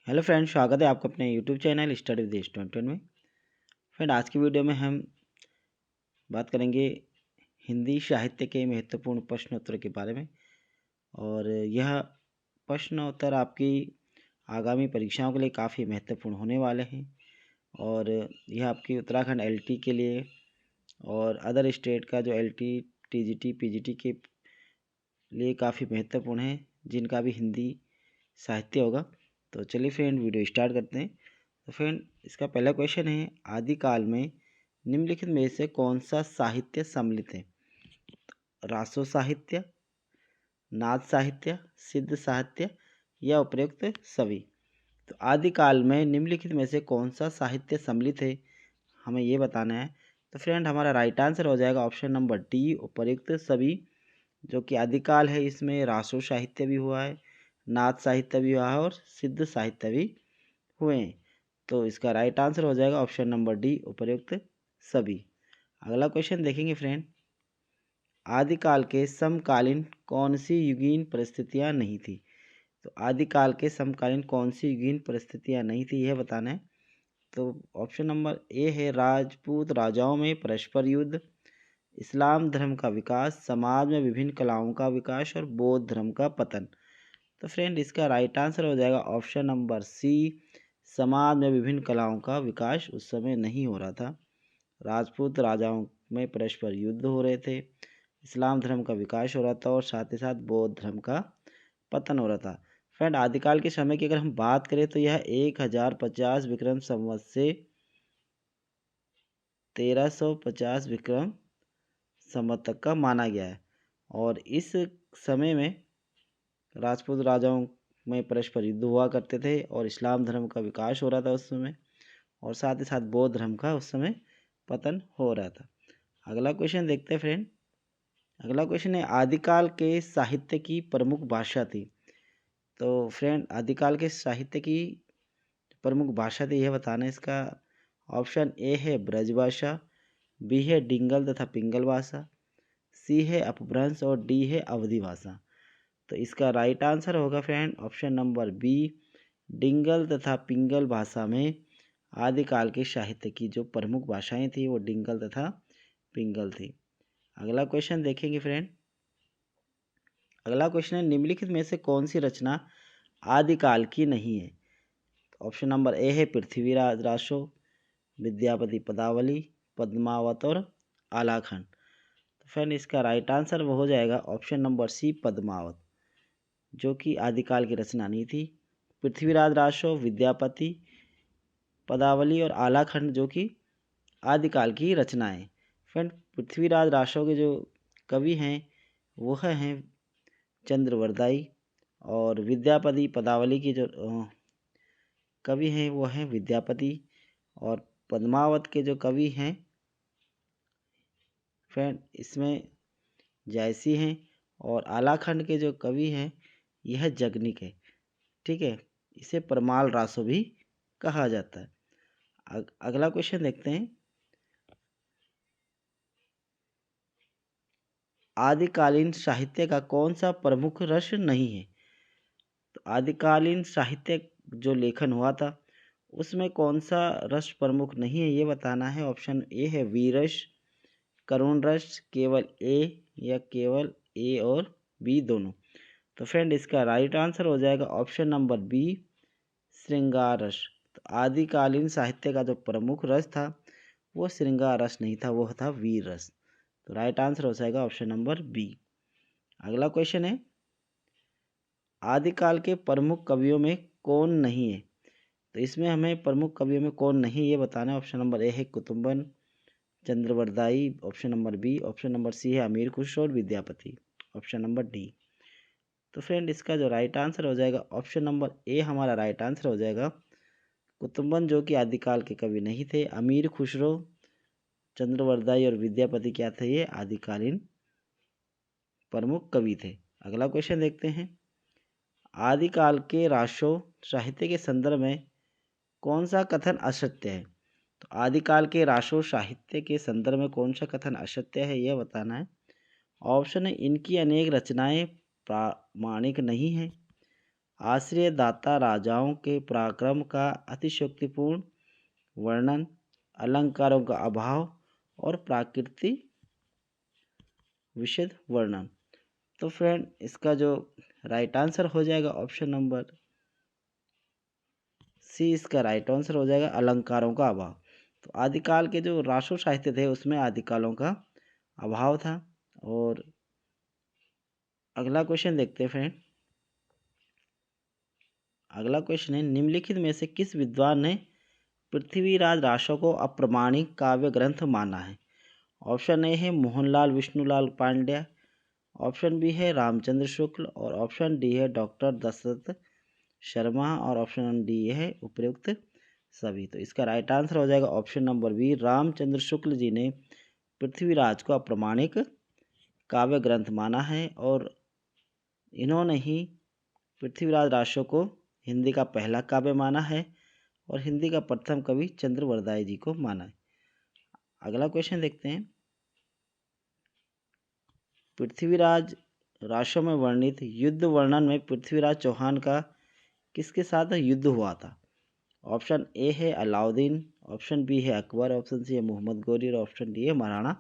Hello friend, स्वागत है आपको अपने YouTube channel study with student में। फ्रेंड, आज की वीडियो में हम बात करेंगे हिंदी साहित्य के महत्वपूर्ण प्रश्नोत्तर के बारे में। और यह प्रश्नोत्तर आपकी आगामी परीक्षाओं के लिए काफ़ी महत्वपूर्ण होने वाले हैं। और यह आपकी उत्तराखंड एलटी के लिए और अदर स्टेट का जो एलटी, टीजीटी, पीजीटी के लिए काफ़ी महत्वपूर्ण है, जिनका भी हिंदी साहित्य होगा। तो चलिए फ्रेंड, वीडियो स्टार्ट करते हैं। तो फ्रेंड, इसका पहला क्वेश्चन है, आदिकाल में निम्नलिखित में से कौन सा साहित्य सम्मिलित है? रासो साहित्य, नाद साहित्य, सिद्ध साहित्य या उपयुक्त सभी। तो आदिकाल में निम्नलिखित में से कौन सा साहित्य सम्मिलित है, हमें ये बताना है। तो फ्रेंड, हमारा राइट आंसर हो जाएगा ऑप्शन नंबर डी, उपयुक्त सभी। जो कि आदिकाल है, इसमें रासो साहित्य भी हुआ है, नाद साहित्य भी हुआ है और सिद्ध साहित्य भी हुए हैं। तो इसका राइट आंसर हो जाएगा ऑप्शन नंबर डी, उपर्युक्त सभी। अगला क्वेश्चन देखेंगे फ्रेंड, आदिकाल के समकालीन कौन सी युगीन परिस्थितियां नहीं थी? तो आदिकाल के समकालीन कौन सी युगीन परिस्थितियां नहीं थी, यह बताना है। तो ऑप्शन नंबर ए है, राजपूत राजाओं में परस्पर युद्ध, इस्लाम धर्म का विकास, समाज में विभिन्न कलाओं का विकास और बौद्ध धर्म का पतन। तो फ्रेंड, इसका राइट आंसर हो जाएगा ऑप्शन नंबर सी, समाज में विभिन्न कलाओं का विकास उस समय नहीं हो रहा था। राजपूत राजाओं में परस्पर युद्ध हो रहे थे, इस्लाम धर्म का विकास हो रहा था और साथ ही साथ बौद्ध धर्म का पतन हो रहा था। फ्रेंड, आदिकाल के समय की अगर हम बात करें तो यह 1050 विक्रम संवत से 1350 विक्रम संवत तक का माना गया है। और इस समय में राजपूत राजाओं में परस्पर युद्ध हुआ करते थे और इस्लाम धर्म का विकास हो रहा था उस समय, और साथ ही साथ बौद्ध धर्म का उस समय पतन हो रहा था। अगला क्वेश्चन देखते हैं फ्रेंड। अगला क्वेश्चन है, आदिकाल के साहित्य की प्रमुख भाषा थी। तो फ्रेंड, आदिकाल के साहित्य की प्रमुख भाषा थी, यह बताना है। इसका ऑप्शन ए है ब्रजभाषा, बी है डिंगल तथा पिंगल भाषा, सी है अपभ्रंश और डी है अवधी भाषा। तो इसका राइट आंसर होगा friend option number B, Dingal तथा पिंगल भाषा में आदिकाल के साहित्य की जो प्रमुख भाषाएं थी वो डिंगल तथा पिंगल थी। अगला क्वेश्चन देखेंगे फ्रेंड। अगला क्वेश्चन है, निम्नलिखित में से कौन सी रचना आदिकाल की नहीं है? ऑप्शन नंबर ए है पृथ्वीराज रासो, विद्यापति पदावली, पद्मावत और आलाखंड। तो फ्रेंड, इसका राइट आंसर वो हो जाएगा ऑप्शन नंबर सी, पद्मावत, जो कि आदिकाल की रचना नहीं थी। पृथ्वीराज रासो, विद्यापति पदावली और आलाखंड जो कि आदिकाल की रचनाएं। फ्रेंड, पृथ्वीराज रासो के जो कवि हैं वह हैं चंद्रवरदाई, और विद्यापति पदावली की जो कवि हैं वो हैं विद्यापति, और पद्मावत के जो कवि हैं फ्रेंड इसमें जायसी हैं, और आलाखंड के जो कवि हैं यह जगनिक है। ठीक है, इसे परमाल रासो भी कहा जाता है। अगला क्वेश्चन देखते हैं, आदिकालीन साहित्य का कौन सा प्रमुख रस नहीं है? तो आदिकालीन साहित्य जो लेखन हुआ था उसमें कौन सा रस प्रमुख नहीं है, ये बताना है। ऑप्शन ए है वीरस, करुण रस, केवल ए या केवल ए और बी दोनों। तो फ्रेंड, इसका राइट आंसर हो जाएगा ऑप्शन नंबर बी, श्रृंगार रस। तो आदिकालीन साहित्य का जो प्रमुख रस था वो श्रृंगार रस नहीं था, वो था वीर रस। तो राइट आंसर हो जाएगा ऑप्शन नंबर बी। अगला क्वेश्चन है, आदिकाल के प्रमुख कवियों में कौन नहीं है? तो इसमें हमें प्रमुख कवियों में कौन नहीं ये बताना है। ऑप्शन नंबर ए है कुतुम्बन, Chandbardai, option number B, option number C है अमीर खुसरो और विद्यापति, ऑप्शन नंबर डी। तो फ्रेंड, इसका जो राइट आंसर हो जाएगा ऑप्शन नंबर ए हमारा राइट आंसर हो जाएगा। कुतुम्बन जो कि आदिकाल के कवि नहीं थे, अमीर खुसरो, चंद्रवरदाई और विद्यापति क्या थे, ये आदिकालीन प्रमुख कवि थे। अगला क्वेश्चन देखते हैं, आदिकाल के रासो साहित्य के संदर्भ में कौन सा कथन असत्य है? तो आदिकाल के रासो साहित्य के संदर्भ में कौन सा कथन असत्य है, यह बताना है। ऑप्शन है, इनकी अनेक रचनाएं प्रामाणिक नहीं है, आश्रय दाता राजाओं के पराक्रम का अतिशयोक्तिपूर्ण वर्णन, अलंकारों का अभाव और प्राकृतिक विशद वर्णन। तो फ्रेंड इसका जो राइट आंसर हो जाएगा ऑप्शन नंबर सी, इसका राइट आंसर हो जाएगा अलंकारों का अभाव। तो आदिकाल के जो रासो साहित्य थे उसमें आदिकालों का अभाव था। और अगला क्वेश्चन देखते हैं फ्रेंड। अगला क्वेश्चन है, निम्नलिखित में से किस विद्वान ने पृथ्वीराज रासो को अप्रमाणिक काव्य ग्रंथ माना है? ऑप्शन ए है मोहनलाल विष्णुलाल पांड्या, ऑप्शन बी है रामचंद्र शुक्ल और ऑप्शन डी है डॉक्टर दशरथ शर्मा और ऑप्शन डी है उपयुक्त सभी। तो इसका राइट आंसर हो जाएगा option number B, Ramchandra Shukla ji ने पृथ्वीराज को अप्रमाणिक काव्य ग्रंथ माना है और इन्होंने ही पृथ्वीराज रासो को हिंदी का पहला काव्य माना है और हिंदी का प्रथम कवि चंद्रवरदाय जी को माना है। अगला क्वेश्चन देखते हैं। पृथ्वीराज रासो में वर्णित युद्ध वर्णन में पृथ्वीराज चौहान का किसके साथ युद्ध हुआ था? ऑप्शन ए है अलाउद्दीन, ऑप्शन बी है अकबर, ऑप्शन सी है मोहम्मद गौरी और ऑप्शन डी है महाराणा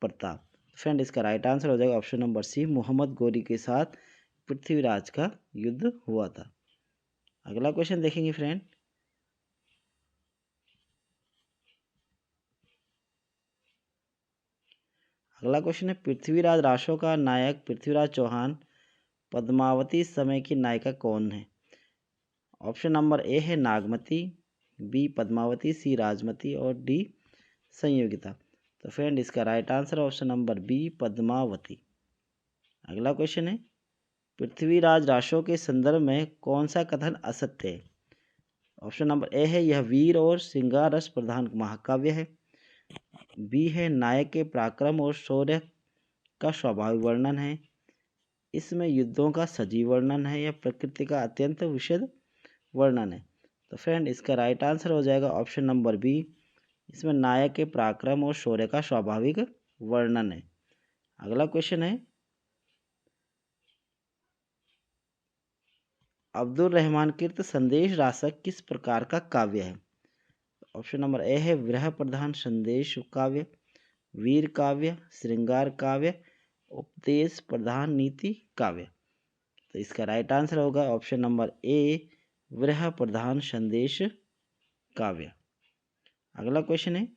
प्रताप। फ्रेंड इसका राइट आंसर हो जाएगा option number C, Mohammad Ghori के साथ पृथ्वीराज का युद्ध हुआ था। अगला क्वेश्चन देखेंगे फ्रेंड। अगला क्वेश्चन है, पृथ्वीराज रासो का नायक पृथ्वीराज चौहान पद्मावती समय की नायिका कौन है? ऑप्शन नंबर ए है नागमती, बी पद्मावती, सी राजमती और डी संयोगिता। तो फ्रेंड इसका right answer option number B Padmavati. अगला क्वेश्चन है, पृथ्वीराज रासो के संदर्भ में कौन सा कथन असत्य है? ऑप्शन नंबर ए है यह वीर और श्रृंगार रस प्रधान महाकाव्य है, बी है नायक के पराक्रम और शौर्य का स्वाभाविक वर्णन है, इसमें युद्धों का सजीव वर्णन है या प्रकृति का अत्यंत विशद वर्णन है। तो फ्रेंड इसका राइट आंसर हो जाएगा ऑप्शन नंबर बी, इसमें नायक के पराक्रम और शौर्य का स्वाभाविक वर्णन है। अगला क्वेश्चन है, अब्दुल रहमान कृत संदेश रासक किस प्रकार का काव्य है? ऑप्शन नंबर ए है विरह प्रधान संदेश काव्य, वीर काव्य, श्रृंगार काव्य, उपदेश प्रधान नीति काव्य। तो इसका राइट आंसर होगा ऑप्शन नंबर ए विरह प्रधान संदेश काव्य। अगला क्वेश्चन है,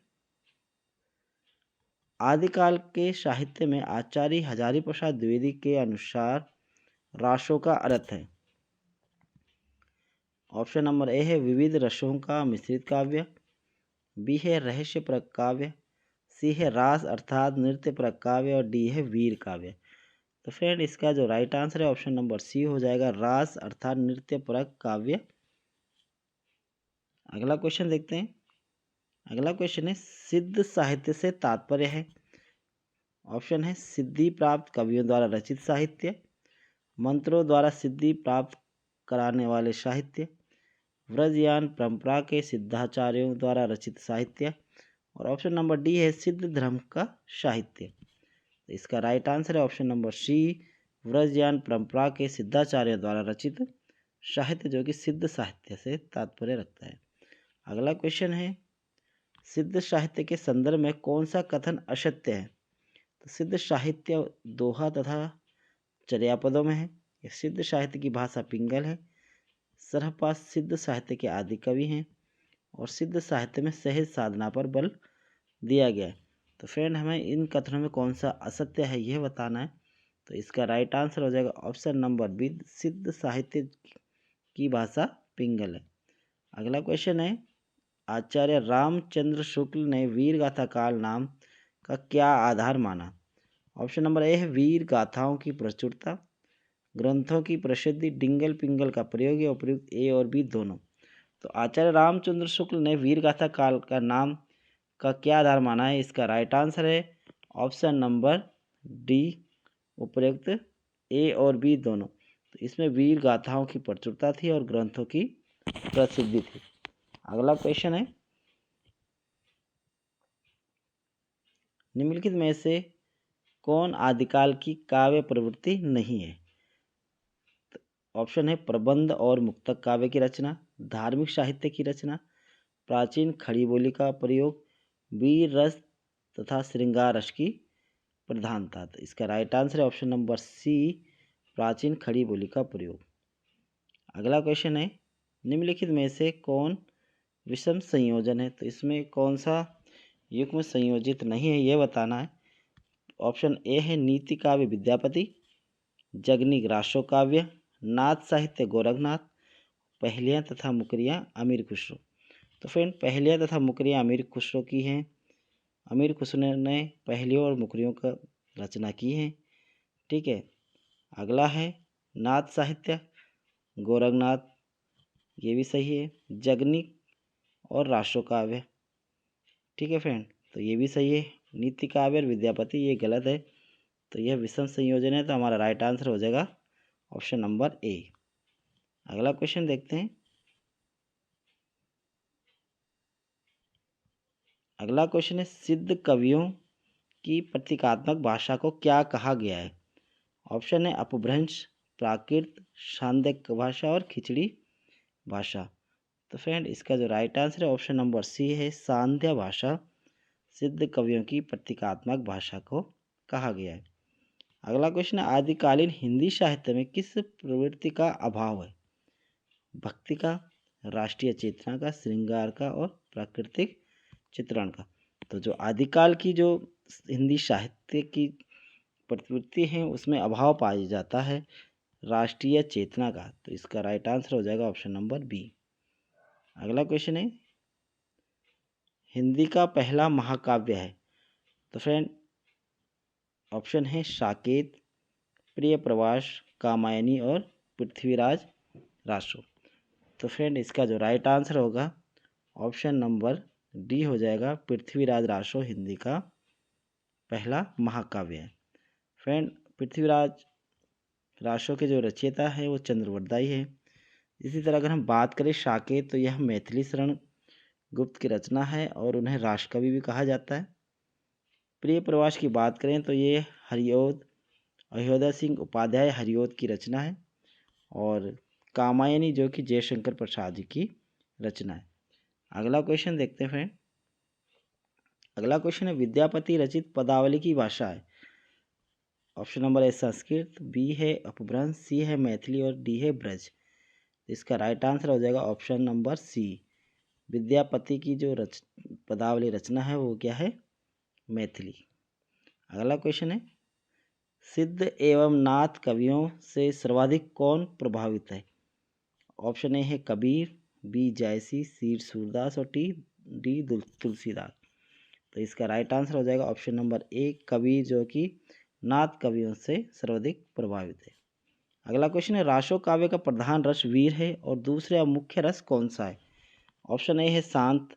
आदिकाल के साहित्य में आचार्य हजारी प्रसाद द्विवेदी के अनुसार रासों का अर्थ है। ऑप्शन नंबर ए है विविध रसों का मिश्रित काव्य, बी है रहस्य परक काव्य, सी है रास अर्थात नृत्य परक काव्य और डी है वीर काव्य। तो फ्रेंड इसका जो राइट आंसर है ऑप्शन नंबर सी हो जाएगा रास अर्थात नृत्य परक काव्य। अगला क्वेश्चन देखते हैं। अगला क्वेश्चन है, सिद्ध साहित्य से तात्पर्य है। ऑप्शन है सिद्धि प्राप्त कवियों द्वारा रचित साहित्य, मंत्रों द्वारा सिद्धि प्राप्त कराने वाले साहित्य, व्रजयान परंपरा के सिद्धाचार्यों द्वारा रचित साहित्य और ऑप्शन नंबर डी है सिद्ध धर्म का साहित्य। तो इसका राइट आंसर है ऑप्शन नंबर सी, व्रजयान परंपरा के सिद्धाचार्यों द्वारा रचित साहित्य, जो कि सिद्ध साहित्य से तात्पर्य रखता है। अगला क्वेश्चन है, सिद्ध साहित्य के संदर्भ में कौन सा कथन असत्य है? तो सिद्ध साहित्य दोहा तथा चर्यापदों में है, यह सिद्ध साहित्य की भाषा पिंगल है, सरहपास सिद्ध साहित्य के आदि कवि हैं और सिद्ध साहित्य में सहज साधना पर बल दिया गया है। तो फ्रेंड हमें इन कथनों में कौन सा असत्य है यह बताना है। तो इसका राइट आंसर हो जाएगा ऑप्शन नंबर बी, सिद्ध साहित्य की भाषा पिंगल है। अगला क्वेश्चन है, आचार्य रामचंद्र शुक्ल ने वीर गाथा काल नाम का क्या आधार माना? ऑप्शन नंबर ए है वीर गाथाओं की प्रचुरता, ग्रंथों की प्रसिद्धि, डिंगल पिंगल का प्रयोग या उपयुक्त ए और बी दोनों। तो आचार्य रामचंद्र शुक्ल ने वीर गाथा काल का नाम का क्या आधार माना है? इसका राइट आंसर है ऑप्शन नंबर डी, उपयुक्त ए और बी दोनों। तो इसमें वीर गाथाओं की प्रचुरता थी और ग्रंथों की प्रसिद्धि थी। अगला क्वेश्चन है, निम्नलिखित में से कौन आदिकाल की काव्य प्रवृत्ति नहीं है? ऑप्शन है प्रबंध और मुक्तक काव्य की रचना, धार्मिक साहित्य की रचना, प्राचीन खड़ी बोली का प्रयोग, वीर रस तथा श्रृंगार रस की प्रधानता। तो इसका राइट आंसर है ऑप्शन नंबर सी, प्राचीन खड़ी बोली का प्रयोग। अगला क्वेश्चन है, निम्नलिखित में से कौन विषम संयोजन है? तो इसमें कौन सा युग्म संयोजित नहीं है यह बताना है। ऑप्शन ए है नीति काव्य विद्यापति, जगनिक राशो काव्य, नाथ साहित्य गोरखनाथ, पहेलियाँ तथा मुकरियाँ अमीर खुसरो। तो फ्रेंड पहेलियाँ तथा मुकरियाँ अमीर खुसरो की हैं। अमीर खुसरो ने पहेलियों और मुकरियों का रचना की है। ठीक है। अगला है नाथ साहित्य गोरखनाथ, ये भी सही है। जगनिक और राशो काव्य, ठीक है फ्रेंड, तो ये भी सही है। नीति काव्य और विद्यापति ये गलत है, तो यह विषम संयोजन है, तो हमारा राइट आंसर हो जाएगा ऑप्शन नंबर ए। अगला क्वेश्चन देखते हैं। अगला क्वेश्चन है, सिद्ध कवियों की प्रतीकात्मक भाषा को क्या कहा गया है? ऑप्शन है अपभ्रंश, प्राकृत, सांध्य भाषा और खिचड़ी भाषा। तो फ्रेंड इसका जो राइट आंसर है ऑप्शन नंबर सी है, सांध्य भाषा सिद्ध कवियों की प्रतीकात्मक भाषा को कहा गया है। अगला क्वेश्चन है, आदिकालीन हिंदी साहित्य में किस प्रवृत्ति का अभाव है? भक्ति का, राष्ट्रीय चेतना का, श्रृंगार का और प्राकृतिक चित्रण का। तो जो आदिकाल की जो हिंदी साहित्य की प्रवृत्ति है उसमें अभाव पाया जाता है राष्ट्रीय चेतना का। तो इसका राइट आंसर हो जाएगा ऑप्शन नंबर बी। अगला क्वेश्चन है, हिंदी का पहला महाकाव्य है? तो फ्रेंड ऑप्शन है साकेत, प्रिय प्रवास, कामायनी और पृथ्वीराज रासो। तो फ्रेंड इसका जो राइट आंसर होगा ऑप्शन नंबर डी हो जाएगा, पृथ्वीराज रासो हिंदी का पहला महाकाव्य है। फ्रेंड पृथ्वीराज रासो के जो रचयिता है वो चंद्रवरदाई है। इसी तरह अगर हम बात करें साकेत, तो यह मैथिली शरण गुप्त की रचना है और उन्हें राष्ट्रकवि भी कहा जाता है। प्रिय प्रवास की बात करें तो ये अयोध्या सिंह उपाध्याय हरिओद की रचना है और कामायनी जो कि जयशंकर प्रसाद जी की रचना है। अगला क्वेश्चन देखते हैं फ्रेंड। अगला क्वेश्चन है, विद्यापति रचित पदावली की भाषा है? Option number A Sanskrit, B है अपभ्रंश, सी है मैथिली और डी है ब्रज। इसका राइट आंसर हो जाएगा ऑप्शन नंबर सी, विद्यापति की जो पदावली रचना है वो क्या है? मैथिली। अगला क्वेश्चन है, सिद्ध एवं नाथ कवियों से सर्वाधिक कौन प्रभावित है? ऑप्शन ए है कबीर, बी जायसी, सी सूरदास और डी तुलसीदास। तो इसका राइट आंसर हो जाएगा ऑप्शन नंबर ए, कबीर जो कि नाथ कवियों से सर्वाधिक प्रभावित है। अगला क्वेश्चन है, रासो काव्य का प्रधान रस वीर है और दूसरा मुख्य रस कौन सा है? ऑप्शन ए है शांत,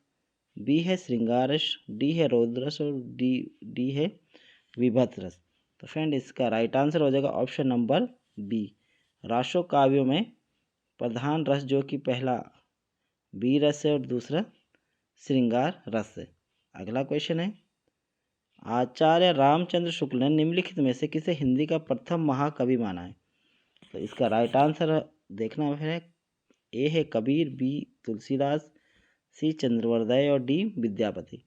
बी है श्रृंगार रस, डी है रौद्र रस और डी है विभत्स रस। तो फ्रेंड इसका राइट आंसर हो जाएगा ऑप्शन नंबर बी, रासो काव्यों में प्रधान रस जो कि पहला वीर रस है और दूसरा श्रृंगार रस है। अगला क्वेश्चन है, आचार्य रामचंद्र शुक्ल ने निम्नलिखित में से किसे हिंदी का प्रथम महाकवि माना है? तो इसका राइट आंसर देखना है, ए है कबीर, बी तुलसीदास, सी चंद्रवरदाई और डी विद्यापति।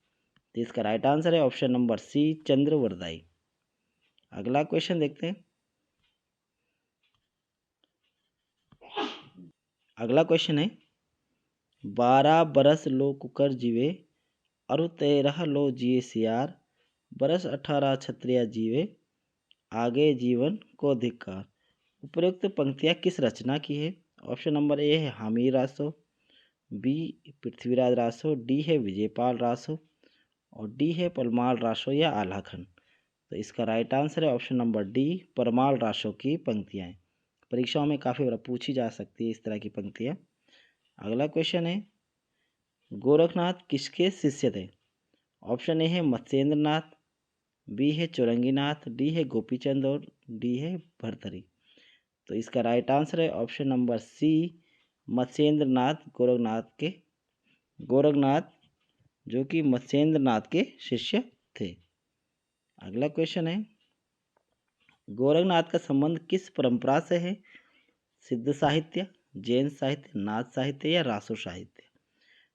तो इसका राइट आंसर है ऑप्शन नंबर सी, चंद्रवरदाई। अगला क्वेश्चन देखते हैं। अगला क्वेश्चन है, 12 बरस लो कुकर जीवे, अरु 13 लो जिए सियार, बरस 18 क्षत्रिय जीवे, आगे जीवन को धिक्कार। उपरोक्त पंक्तियाँ किस रचना की है? ऑप्शन नंबर ए है हामिर रासो, बी पृथ्वीराज रासो, डी है विजयपाल रासो और डी है परमाल रासो या आलाखन। तो इसका राइट आंसर है option number D, Parmal Raso की पंक्तियाँ। परीक्षाओं में काफ़ी बार पूछी जा सकती है इस तरह की पंक्तियाँ। अगला क्वेश्चन है, गोरखनाथ किसके शिष्य थे? ऑप्शन ए है मत्स्येंद्र नाथ, बी है चौरंगीनाथ, डी है गोपीचंद और डी है भरथरी। तो इसका राइट आंसर है ऑप्शन नंबर सी, मत्स्येंद्र नाथ गोरखनाथ जो कि मत्स्येंद्र नाथ के शिष्य थे। अगला क्वेश्चन है, गोरखनाथ का संबंध किस परंपरा से है? सिद्ध साहित्य, जैन साहित्य, नाथ साहित्य या रासो साहित्य।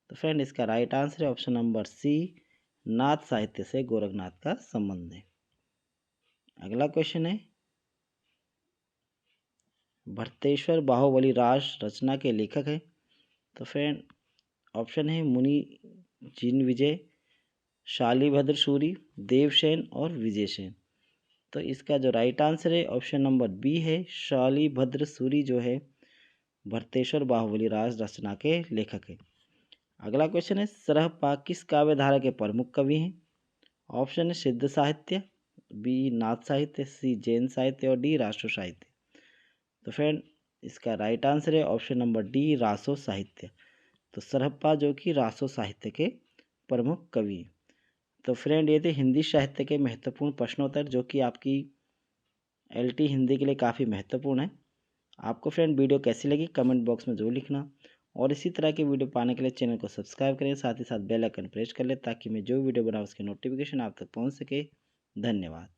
तो फ्रेंड इसका राइट आंसर है ऑप्शन नंबर सी, नाथ साहित्य से गोरखनाथ का संबंध है। अगला क्वेश्चन है, भरतेश्वर बाहुबली रास रचना के लेखक है। तो फ्रेंड ऑप्शन है मुनि जिन विजय, शालिभद्र सूरी, देवसेन और विजयसेन। तो इसका जो राइट आंसर है ऑप्शन नंबर बी है, शालिभद्र सूरी जो है भरतेश्वर बाहुबली राज रचना के लेखक है। अगला क्वेश्चन है, सरहपा किस काव्य धारा के प्रमुख कवि हैं? ऑप्शन है सिद्ध साहित्य, बी नाथ साहित्य, सी जैन साहित्य और डी राष्ट्र साहित्य। तो फ्रेंड इसका राइट आंसर है ऑप्शन नंबर डी, रासो साहित्य। तो सरहप्पा जो कि रासो साहित्य के प्रमुख कवि हैं। तो फ्रेंड ये थे हिंदी साहित्य के महत्वपूर्ण प्रश्नोत्तर जो कि आपकी एलटी हिंदी के लिए काफ़ी महत्वपूर्ण है। आपको फ्रेंड वीडियो कैसी लगी कमेंट बॉक्स में जरूर लिखना, और इसी तरह की वीडियो पाने के लिए चैनल को सब्सक्राइब करें, साथ ही साथ बेल आइकन प्रेस कर लें ताकि मैं जो वीडियो बनाऊँ उसकी नोटिफिकेशन आप तक पहुँच सके। धन्यवाद।